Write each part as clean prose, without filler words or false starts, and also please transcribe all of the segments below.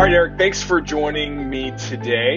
right, Eric, thanks for joining me today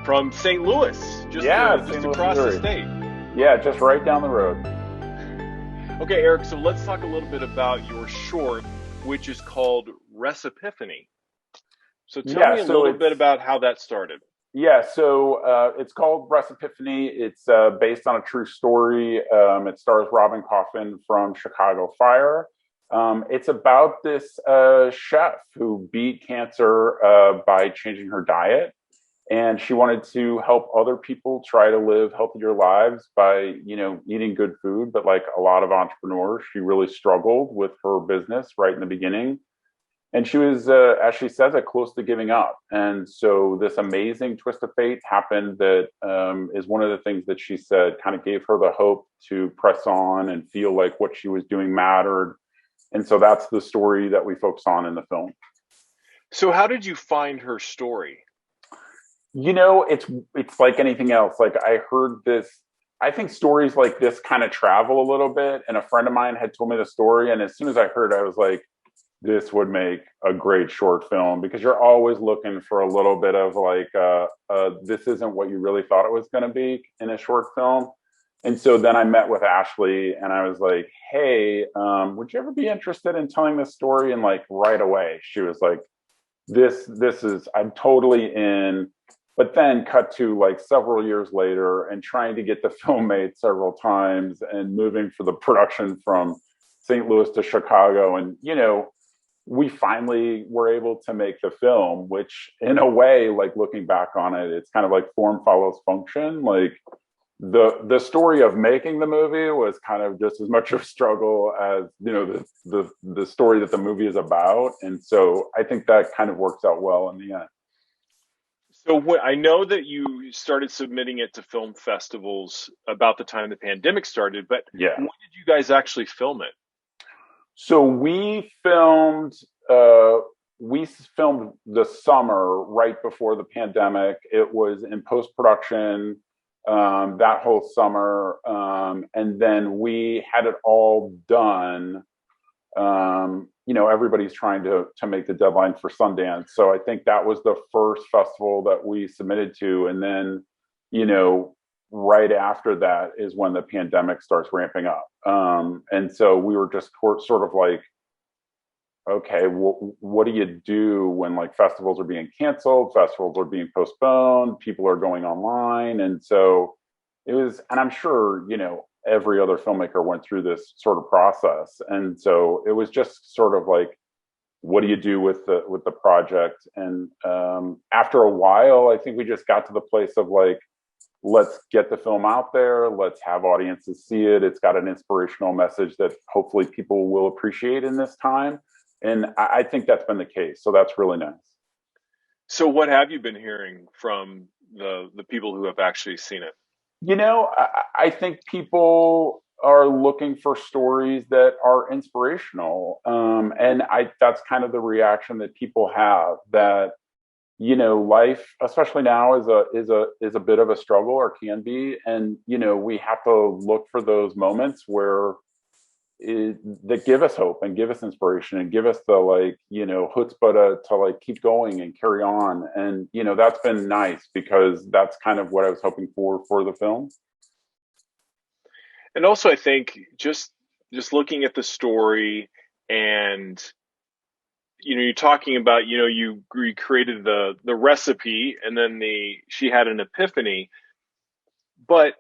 from St. Louis, just across the state. Yeah, just right down the road. Okay, Eric, so let's talk a little bit about your short, which is called Recipiphany. So tell me a little bit about how that started. Yeah, so it's called Recipiphany. It's based on a true story. It stars Robyn Coffin from Chicago Fire. It's about this chef who beat cancer by changing her diet. And she wanted to help other people try to live healthier lives by, eating good food. But like a lot of entrepreneurs, she really struggled with her business right in the beginning. And she was, as she says it, close to giving up. And so this amazing twist of fate happened that is one of the things that she said kind of gave her the hope to press on and feel like what she was doing mattered. And so that's the story that we focus on in the film. So how did you find her story? It's like anything else. Like I heard this, I think stories like this kind of travel a little bit. And a friend of mine had told me the story. And as soon as I heard it, I was like, this would make a great short film, because you're always looking for a little bit of like, this isn't what you really thought it was going to be in a short film. And so then I met with Ashley and I was like, hey, would you ever be interested in telling this story? And like right away, she was like, this is, I'm totally in. But then cut to like several years later and trying to get the film made several times and moving for the production from St. Louis to Chicago. And, we finally were able to make the film, which in a way, like looking back on it, it's kind of like form follows function. Like the story of making the movie was kind of just as much of a struggle as, the story that the movie is about. And so I think that kind of works out well in the end. So I know that you started submitting it to film festivals about the time the pandemic started, but yeah. When did you guys actually film it? So we filmed the summer right before the pandemic. It was in post-production that whole summer. And then we had it all done. Everybody's trying to make the deadline for Sundance. So I think that was the first festival that we submitted to. And then, right after that is when the pandemic starts ramping up. And so we were just sort of like, okay, what do you do when like festivals are being canceled, festivals are being postponed, people are going online. And so it was, and I'm sure, every other filmmaker went through this sort of process. And so it was just sort of like, what do you do with the project? And after a while, I think we just got to the place of like, let's get the film out there. Let's have audiences see it. It's got an inspirational message that hopefully people will appreciate in this time. And I think that's been the case. So that's really nice. So what have you been hearing from the people who have actually seen it? I think people are looking for stories that are inspirational. And that's kind of the reaction that people have, that life, especially now, is a bit of a struggle, or can be. And, we have to look for those moments where that give us hope and give us inspiration and give us the chutzpah to like keep going and carry on. And, that's been nice, because that's kind of what I was hoping for the film. And also, I think just looking at the story and, you're talking about, you recreated the recipe, and then she had an epiphany. But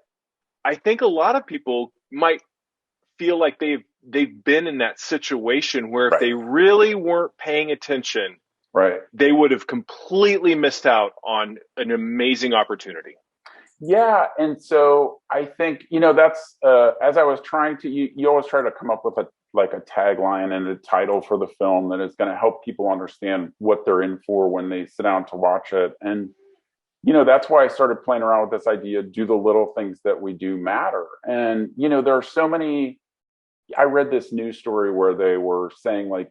I think a lot of people might feel like they've been in that situation where if they really weren't paying attention, they would have completely missed out on an amazing opportunity. Yeah. And so I think, that's, as I was trying to, you always try to come up with a tagline and a title for the film that is going to help people understand what they're in for when they sit down to watch it. And, that's why I started playing around with this idea, do the little things that we do matter. And, there are so many, I read this news story where they were saying like,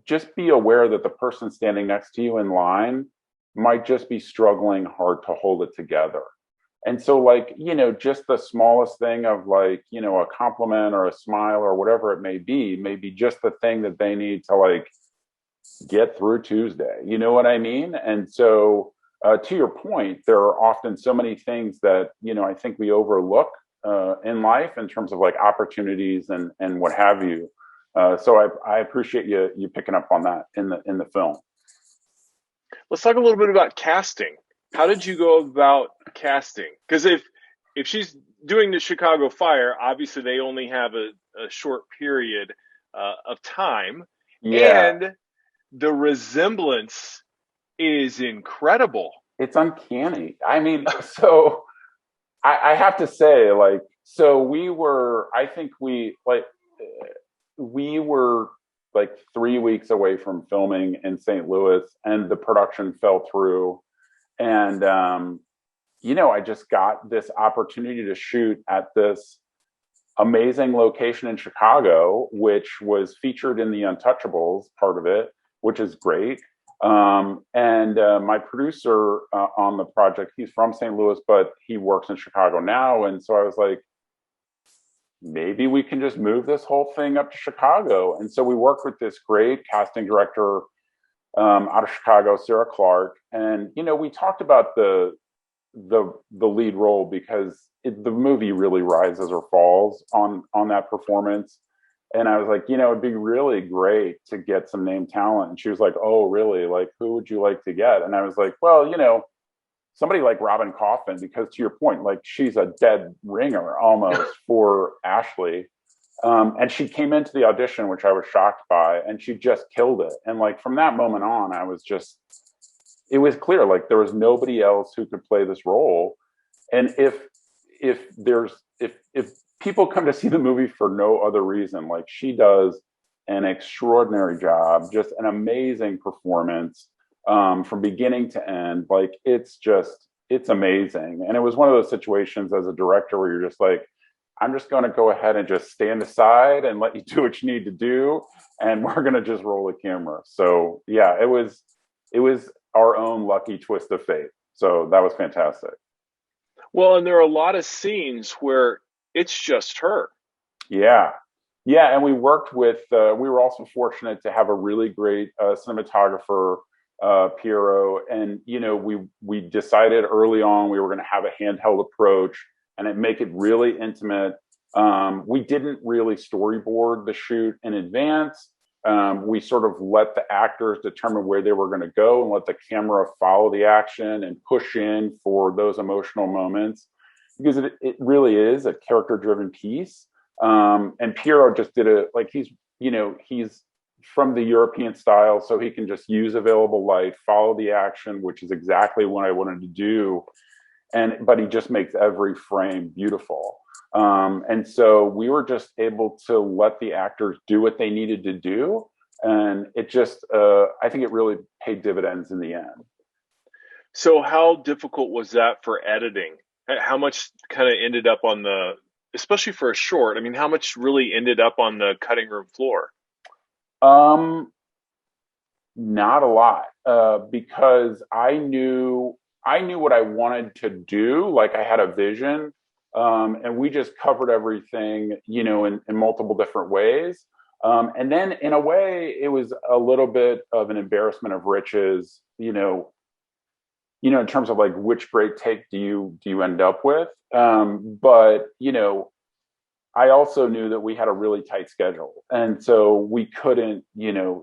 just be aware that the person standing next to you in line might just be struggling hard to hold it together. And so like, just the smallest thing of like, a compliment or a smile or whatever it may be just the thing that they need to like get through Tuesday. You know what I mean? And so, to your point, there are often so many things that, I think we overlook in life in terms of like opportunities and what have you. So I appreciate you picking up on that in the film. Let's talk a little bit about casting. How did you go about casting? Because if she's doing the Chicago Fire, obviously they only have a short period of time, Yeah, and the resemblance is incredible. it's uncanny. I mean, so I have to say, like, so I think we were like 3 weeks away from filming in St. Louis, and the production fell through. And, I just got this opportunity to shoot at this amazing location in Chicago, which was featured in the Untouchables part of it, which is great. And my producer on the project, he's from St. Louis, but he works in Chicago now. And so I was like, maybe we can just move this whole thing up to Chicago. And so we worked with this great casting director out of Chicago, Sarah Clark. And, we talked about the lead role because the movie really rises or falls on that performance. And I was like, it'd be really great to get some name talent. And she was like, oh, really? Like, who would you like to get? And I was like, well, somebody like Robyn Coffin, because to your point, like she's a dead ringer almost for Ashley. And she came into the audition, which I was shocked by, and she just killed it. And like from that moment on, it was clear, like there was nobody else who could play this role. And if people come to see the movie for no other reason, like she does an extraordinary job, just an amazing performance from beginning to end. Like it's amazing. And it was one of those situations as a director where you're just like, I'm just going to go ahead and just stand aside and let you do what you need to do. And we're going to just roll the camera. So yeah, it was our own lucky twist of fate. So that was fantastic. Well, and there are a lot of scenes where it's just her. Yeah. Yeah. And we worked with, we were also fortunate to have a really great cinematographer, Piero. And, we decided early on we were going to have a handheld approach and make it really intimate. We didn't really storyboard the shoot in advance. We sort of let the actors determine where they were going to go and let the camera follow the action and push in for those emotional moments, because it really is a character-driven piece. And Piero just did it like he's from the European style, so he can just use available light, follow the action, which is exactly what I wanted to do. But he just makes every frame beautiful. And so we were just able to let the actors do what they needed to do. And it just, I think it really paid dividends in the end. So how difficult was that for editing? How much kind of ended up on especially for a short, I mean, how much really ended up on the cutting room floor? Not a lot, because I knew what I wanted to do. Like I had a vision, and we just covered everything, in multiple different ways. And then in a way, it was a little bit of an embarrassment of riches, in terms of like which great take do you end up with. But I also knew that we had a really tight schedule. And so we couldn't,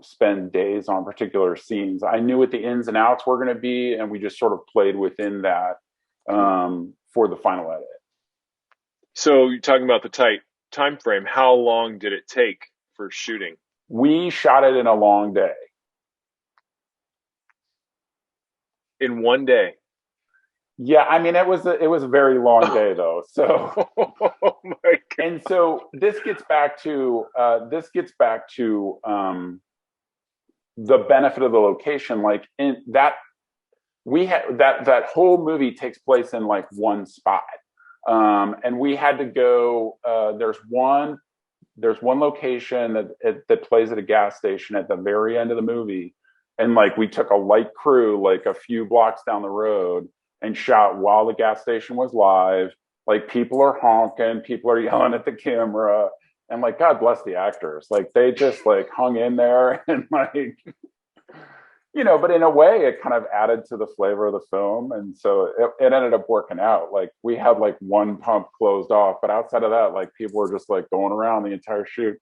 spend days on particular scenes. I knew what the ins and outs were going to be, and we just sort of played within that for the final edit. So you're talking about the tight time frame. How long did it take for shooting? We shot it in a long day. In one day? Yeah, I mean, it was a very long day though. So, oh my God. And so this gets back to the benefit of the location. Like in that, we had that whole movie takes place in like one spot, and we had to go. There's one location that plays at a gas station at the very end of the movie, and like we took a light crew like a few blocks down the road and shot while the gas station was live. Like people are honking, people are yelling at the camera, and like God bless the actors. Like they just like hung in there and like but in a way it kind of added to the flavor of the film. And so it ended up working out. Like we had like one pump closed off, but outside of that, like people were just like going around the entire shoot.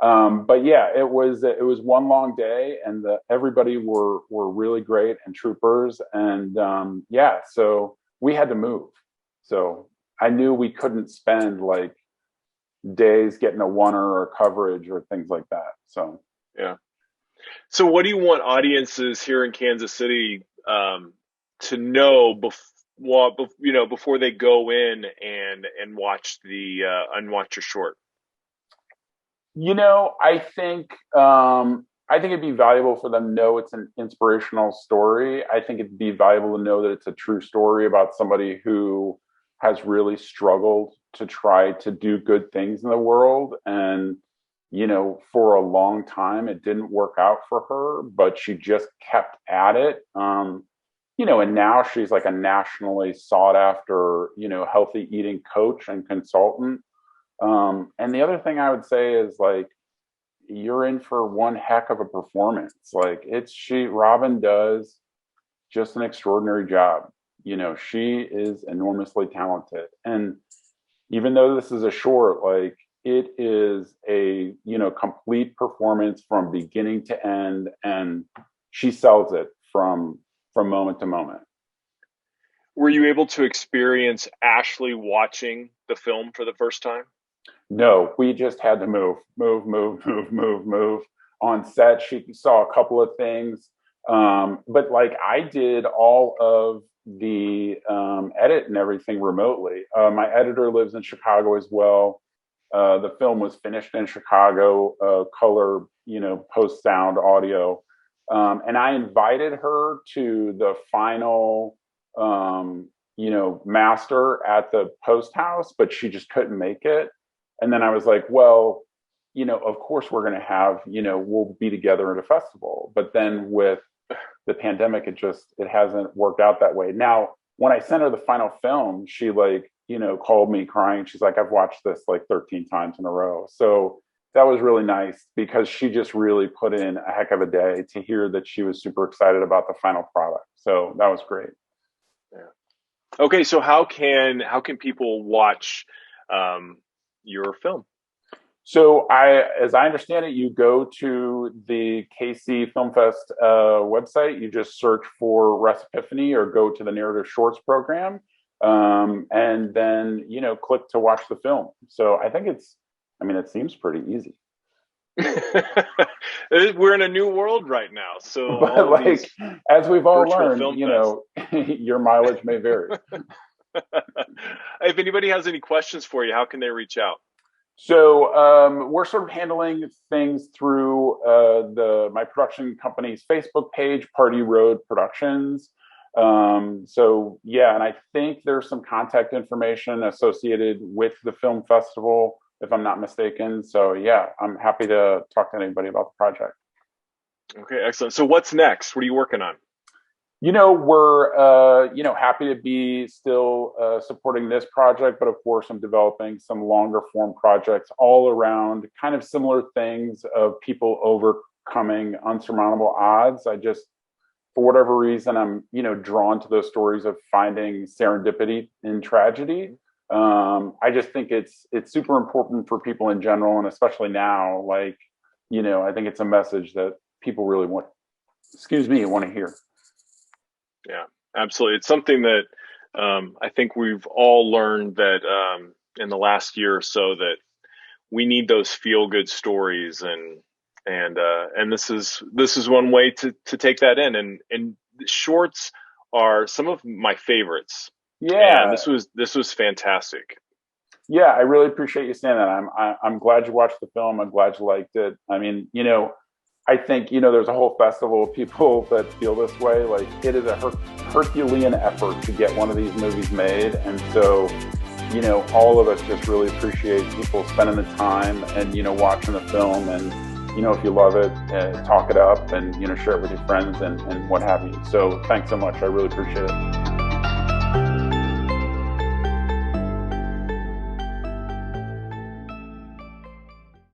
But yeah, it was one long day, and everybody were really great and troopers. And yeah, so we had to move. So I knew we couldn't spend like days getting a oneer or coverage or things like that. So yeah. So what do you want audiences here in Kansas City to know before they go in and watch your short? I think it'd be valuable for them to know it's an inspirational story. I think it'd be valuable to know that it's a true story about somebody who has really struggled to try to do good things in the world. And, for a long time, it didn't work out for her, but she just kept at it. And now she's like a nationally sought after, healthy eating coach and consultant. And the other thing I would say is like, you're in for one heck of a performance. Like Robyn does just an extraordinary job. She is enormously talented. And even though this is a short, like it is a, complete performance from beginning to end. And she sells it from moment to moment. Were you able to experience Ashley watching the film for the first time? No, we just had to move on set. She saw a couple of things. But like I did all of the edit and everything remotely. My editor lives in Chicago as well. The film was finished in Chicago, color, post sound audio. And I invited her to the final, master at the post house, but she just couldn't make it. And then I was like, well, of course we're going to have, we'll be together at a festival. But then with the pandemic, it hasn't worked out that way. Now, when I sent her the final film, she called me crying. She's like, I've watched this like 13 times in a row. So that was really nice because she just really put in a heck of a day to hear that she was super excited about the final product. So that was great. Yeah. Okay. So how can people watch, your film? So as I understand it, you go to the KC Filmfest website, you just search for Recipiphany or go to the Narrative Shorts program, and then, click to watch the film. So I think it seems pretty easy. We're in a new world right now. So but as we've all learned, your mileage may vary. If anybody has any questions for you, how can they reach out? So we're sort of handling things through my production company's Facebook page, Party Road Productions. So yeah, and I think there's some contact information associated with the film festival, if I'm not mistaken. So yeah, I'm happy to talk to anybody about the project. Okay, excellent. So what's next? What are you working on? We're happy to be still supporting this project, but of course I'm developing some longer form projects all around kind of similar things of people overcoming unsurmountable odds. For whatever reason, I'm, drawn to those stories of finding serendipity in tragedy. I just think it's super important for people in general, and especially now, I think it's a message that people really want to hear. Yeah, absolutely. It's something that I think we've all learned that in the last year or so that we need those feel good stories, and this is one way to take that in. And shorts are some of my favorites. Yeah, and this was fantastic. Yeah, I really appreciate you saying that. I'm glad you watched the film. I'm glad you liked it. I mean, I think, there's a whole festival of people that feel this way. Like, it is a Herculean effort to get one of these movies made. And so, all of us just really appreciate people spending the time and, watching the film. And, if you love it, talk it up and, share it with your friends and what have you. So thanks so much. I really appreciate it.